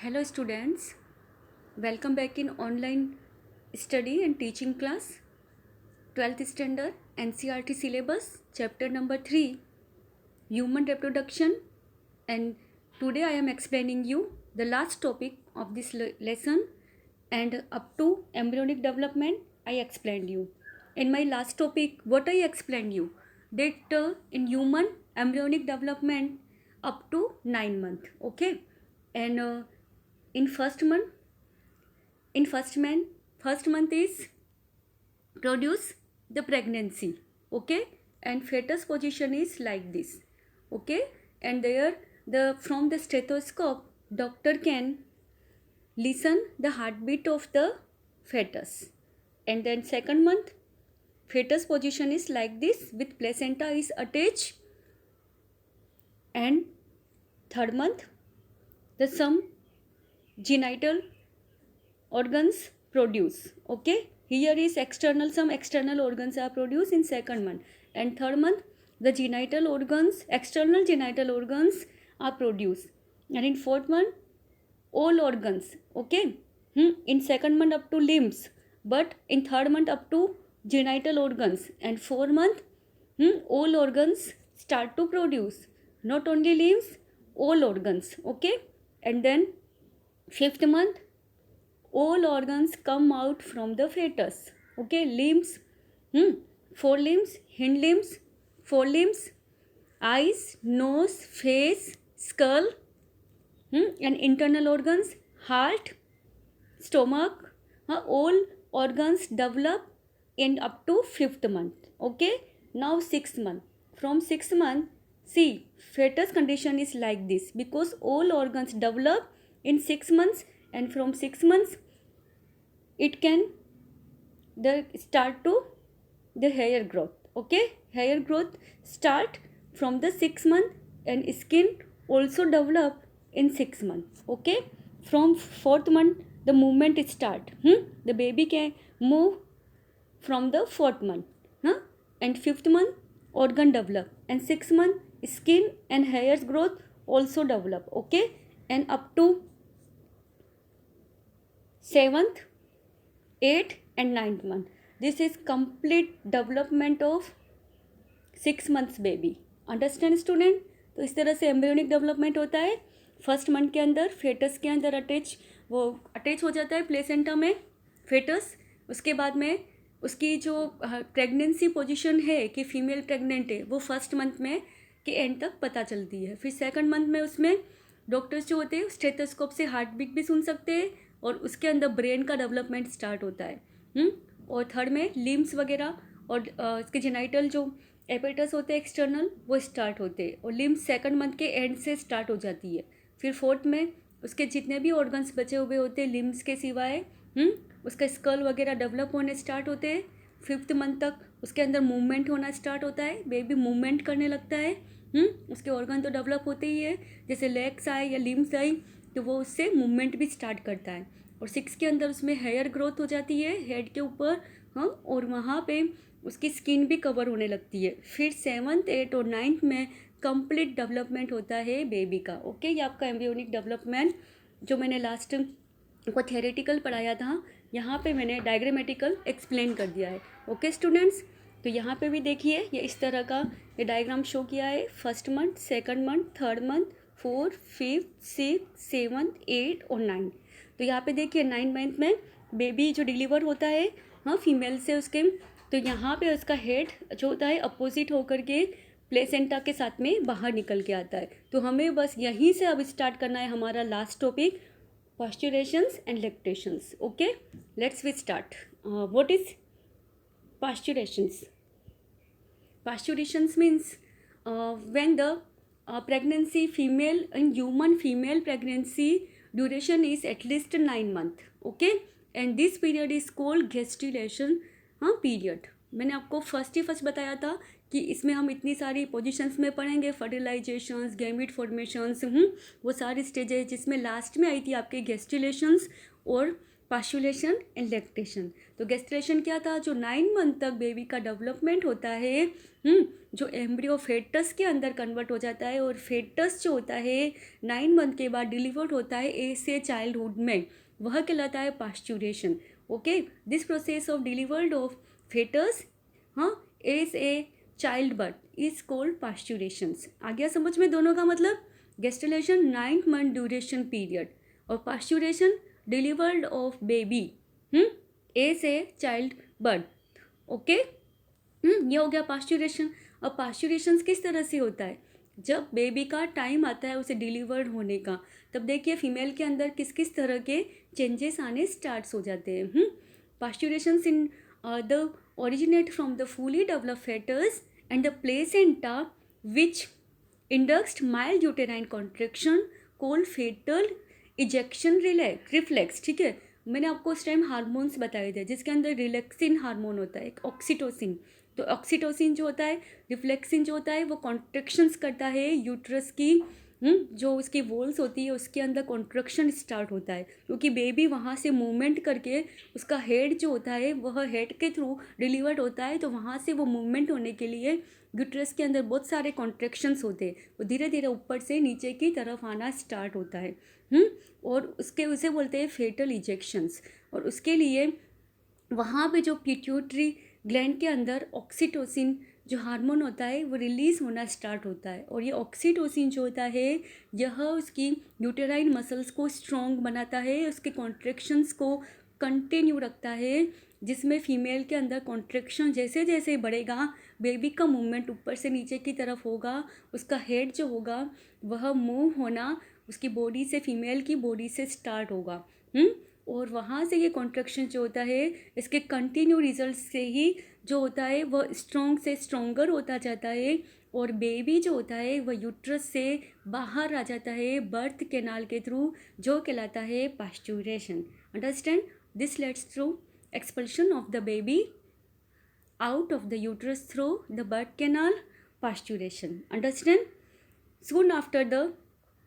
Hello students, welcome back in online study and teaching class 12th standard NCERT syllabus chapter number 3 human reproduction, and today I am explaining you the last topic of this lesson, and up to embryonic development I explained you. In my last topic what I explained you that in human embryonic development up to 9 months, okay, and in first month is produce the pregnancy, okay, and fetus position is like this, okay, and there the from the stethoscope doctor can listen the heartbeat of the fetus. And then second month fetus position is like this with placenta is attached, and third month the some genital organs produce, okay, here is external, some external organs are produced in second month, and third month the genital organs, external genital organs are produced, and in fourth month all organs, okay, in second month up to limbs, but in third month up to genital organs, and fourth month all organs start to produce, not only limbs, all organs, okay, and then fifth month all organs come out from the fetus, okay, limbs, forelimbs, hind limbs, forelimbs, eyes, nose, face, skull, and internal organs, heart, stomach, all organs develop in up to fifth month, okay. Now sixth month, from sixth month, see fetus condition is like this because all organs develop in 6 months, and from 6 months it can the start to the hair growth, okay, hair growth start from the 6 month, and skin also develop in 6 months, okay. From fourth month the movement start, the baby can move from the fourth month, and fifth month organ develop, and 6 month skin and hairs growth also develop, okay, and up to 7th, 8th and 9th month, this is complete development of 6 months baby, understand student. तो इस तरह से embryonic development होता है। First month के अंदर foetus के अंदर अटैच हो जाता है प्लेसेंटा में फेटस। उसके बाद में उसकी जो प्रेगनेंसी पोजीशन है कि फीमेल प्रेग्नेंट है वो फर्स्ट मंथ में के एंड तक पता चलती है। फिर सेकंड मंथ में उसमें डॉक्टर्स जो होते हैं स्टेथोस्कोप से हार्ट बीट भी सुन सकते हैं, और उसके अंदर ब्रेन का डेवलपमेंट स्टार्ट होता है। और थर्ड में लिम्स वगैरह और इसके जेनाइटल जो एपेटस होते हैं एक्सटर्नल वो स्टार्ट होते हैं, और लिम्स सेकंड मंथ के एंड से स्टार्ट हो जाती है। फिर फोर्थ में उसके जितने भी ऑर्गन्स बचे हुए होते हैं लिम्स के सिवाय, उसका स्कल वगैरह डेवलप होने स्टार्ट होते हैं। फिफ्थ मंथ तक उसके अंदर मूवमेंट होना स्टार्ट होता है, बेबी मूवमेंट करने लगता है। उसके ऑर्गन तो डेवलप होते ही है, जैसे लेग्स आए या लिम्स आई तो वो उससे मूवमेंट भी स्टार्ट करता है। और 6 के अंदर उसमें हेयर ग्रोथ हो जाती है हेड के ऊपर, और वहाँ पे उसकी स्किन भी कवर होने लगती है। फिर 7th, 8th और 9th में कंप्लीट डेवलपमेंट होता है बेबी का, ओके। ये आपका एम्ब्रियोनिक डेवलपमेंट जो मैंने लास्ट को थ्योरेटिकल पढ़ाया था, यहाँ पे मैंने डायग्रामेटिकल एक्सप्लेन कर दिया है, ओके स्टूडेंट्स। तो यहाँ पे भी देखिए ये इस तरह का ये डायग्राम शो किया है। First month, second month, third month, 4, 5, 6, 7, 8 और 9। तो यहाँ पे देखिए 9 मंथ में बेबी जो डिलीवर होता है फीमेल से उसके, तो यहाँ पे उसका हेड जो होता है अपोजिट होकर के प्लेसेंटा के साथ में बाहर निकल के आता है। तो हमें बस यहीं से अब स्टार्ट करना है हमारा last topic, parturitions and lactations, okay. Let's we start. What is parturitions? Pasturations means when the pregnancy female in human female pregnancy duration is at least 9 months, okay, and this period is called gestation period। मैंने आपको first बताया था कि इसमें हम इतनी सारी positions में पढ़ेंगे, फर्टिलाइजेशंस, गैमीट फॉर्मेशंस, वो सारी स्टेजेस जिसमें लास्ट में आई थी आपके गेस्टिलेशंस और पास्चुलेशन एंड लैक्टेशन। तो गेस्टेशन क्या था, जो 9 मंथ तक बेबी का डेवलपमेंट होता है, जो एम्ब्रियो फेटस के अंदर कन्वर्ट हो जाता है, और फेटस जो होता है 9 मंथ के बाद डिलीवर्ड होता है ऐसे चाइल्डहुड में, वह कहलाता है parturition. Okay, this process of delivered of foetus as a child birth is called parturitions. आ गया समझ में दोनों का मतलब? गेस्टेलेशन 9 मंथ ड्यूरेशन पीरियड और parturition delivered of baby as a child birth. Okay, ये हो गया पास्चुरेशन। अब पास्चुरेशन किस तरह से होता है, जब बेबी का टाइम आता है उसे डिलीवर्ड होने का, तब देखिए फीमेल के अंदर किस किस तरह के चेंजेस आने स्टार्ट हो जाते हैं। Parturition in the originate from the fully developed fetus and the placenta which induced mild uterine contraction called fetal ejection reflex। ठीक है, मैंने आपको उस टाइम हार्मोन्स बताए थे जिसके अंदर रिलैक्सिन हार्मोन होता है, एक ऑक्सीटोसिन। तो ऑक्सीटोसिन जो होता है, रिफ्लेक्सिन जो होता है, वो कॉन्ट्रेक्शंस करता है यूट्रस की, जो उसकी वॉल्स होती है उसके अंदर कॉन्ट्रक्शन स्टार्ट होता है, क्योंकि बेबी वहाँ से मूवमेंट करके उसका हेड जो होता है वह हेड के थ्रू डिलीवर्ड होता है। तो वहाँ से वो मूवमेंट होने के लिए यूट्रस के अंदर बहुत सारे कॉन्ट्रैक्शंस होते हैं, वो धीरे धीरे ऊपर से नीचे की तरफ आना स्टार्ट होता है। और उसके उसे बोलते हैं फेटल इजेक्शंस। और उसके लिए वहाँ पे जो पिट्यूटरी ग्लैंड के अंदर ऑक्सीटोसिन जो हार्मोन होता है वो रिलीज़ होना स्टार्ट होता है। और ये ऑक्सीटोसिन जो होता है यह उसकी यूटेराइन मसल्स को स्ट्रॉन्ग बनाता है, उसके कॉन्ट्रैक्शंस को कंटिन्यू रखता है, जिसमें फीमेल के अंदर कॉन्ट्रैक्शन जैसे जैसे बढ़ेगा बेबी का मूवमेंट ऊपर से नीचे की तरफ होगा, उसका हेड जो होगा वह मूव होना उसकी बॉडी से, फीमेल की बॉडी से स्टार्ट होगा। और वहाँ से ये कॉन्ट्रैक्शन जो होता है इसके कंटिन्यू रिजल्ट से ही जो होता है वह स्ट्रॉन्ग से स्ट्रॉन्गर होता जाता है, और बेबी जो होता है वह यूट्रस से बाहर आ जाता है बर्थ कैनाल के थ्रू, जो कहलाता है parturition. Understand? This let's through expulsion of the baby out of the uterus through the birth canal, pasturation. Understand? Soon after the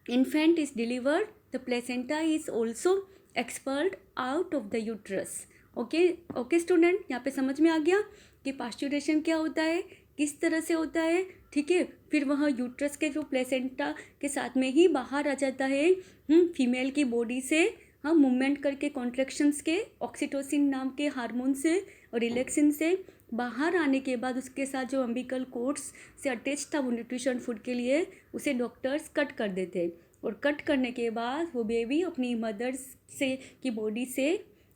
infant is delivered, the placenta is also expelled out of the uterus. Okay student, यहाँ पे समझ में आ गया कि पास्चुरेशन क्या होता है, किस तरह से होता है। ठीक है, फिर वह यूट्रस के जो प्लेसेंटा के साथ में ही बाहर आ जाता है फीमेल की बॉडी से, मूवमेंट करके कॉन्ट्रैक्शंस के ऑक्सीटोसिन नाम के हार्मोन से और रिलैक्सिन से बाहर आने के बाद उसके साथ जो अम्बिकल कोर्ड्स से अटैच था वो न्यूट्रिशन फूड के लिए, उसे डॉक्टर्स कट कर देते। और कट करने के बाद वो बेबी अपनी मदर्स से की बॉडी से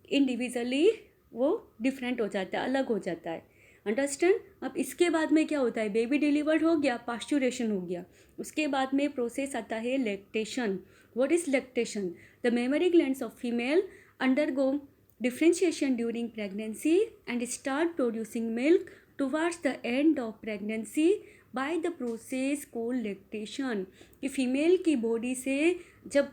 इंडिविजुअली वो डिफरेंट हो जाता है, अलग हो जाता है। अंडरस्टैंड? अब इसके बाद में क्या होता है, बेबी डिलीवर्ड हो गया, पास्चुरेशन हो गया, उसके बाद में प्रोसेस आता है lactation. What is lactation? The mammary glands of female undergo differentiation during pregnancy and start producing milk towards the end of pregnancy by the process called lactation। कि फीमेल की बॉडी से जब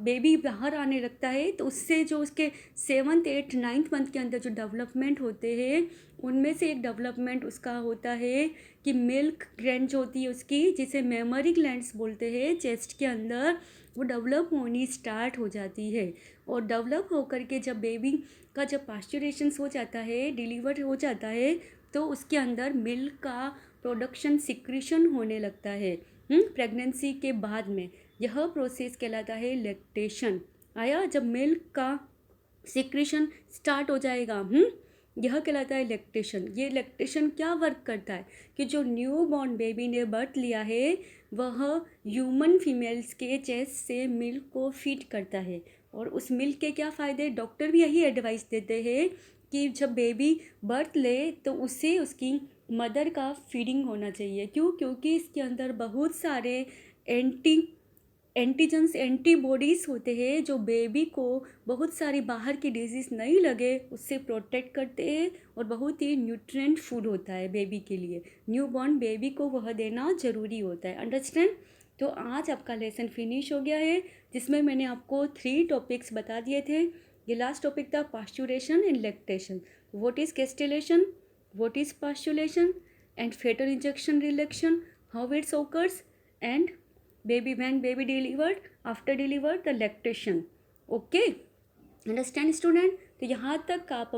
बेबी बाहर आने लगता है तो उससे जो उसके 7th 8th 9th मंथ के अंदर जो डेवलपमेंट होते हैं उनमें से एक डेवलपमेंट उसका होता है कि मिल्क ग्लैंड जो होती है उसकी, जिसे मेमरी ग्लैंड्स बोलते हैं चेस्ट के अंदर, वो डेवलप होनी स्टार्ट हो जाती है। और डेवलप होकर के जब बेबी का जब पास्चुरेशन हो जाता है, डिलीवर हो जाता है, तो उसके अंदर मिल्क का प्रोडक्शन सिक्रीशन होने लगता है प्रेगनेंसी के बाद में। यह प्रोसेस कहलाता है लैक्टेशन। आया, जब मिल्क का सिक्रीशन स्टार्ट हो जाएगा यह कहलाता है लैक्टेशन। ये लैक्टेशन क्या वर्क करता है कि जो न्यू बॉर्न बेबी ने बर्थ लिया है वह ह्यूमन फीमेल्स के चेस्ट से मिल्क को फीड करता है। और उस मिल्क के क्या फ़ायदे, डॉक्टर भी यही एडवाइस देते हैं कि जब बेबी बर्थ ले तो उसे उसकी मदर का फीडिंग होना चाहिए। क्यों? क्योंकि इसके अंदर बहुत सारे एंटीजन्स एंटीबॉडीज़ होते हैं जो बेबी को बहुत सारी बाहर की डिजीज़ नहीं लगे उससे प्रोटेक्ट करते हैं, और बहुत ही न्यूट्रिएंट फूड होता है बेबी के लिए। न्यू बॉर्न बेबी को वह देना ज़रूरी होता है। अंडरस्टैंड? तो आज आपका लेसन फिनिश हो गया है, जिसमें मैंने आपको 3 टॉपिक्स बता दिए थे। ये लास्ट टॉपिक था parturition and lactation. What is gestation, what is parturition and foetal injection reflection, how it's occurs, and baby when baby delivered, after delivered the lactation. Okay, understand student? तो यहाँ तक आप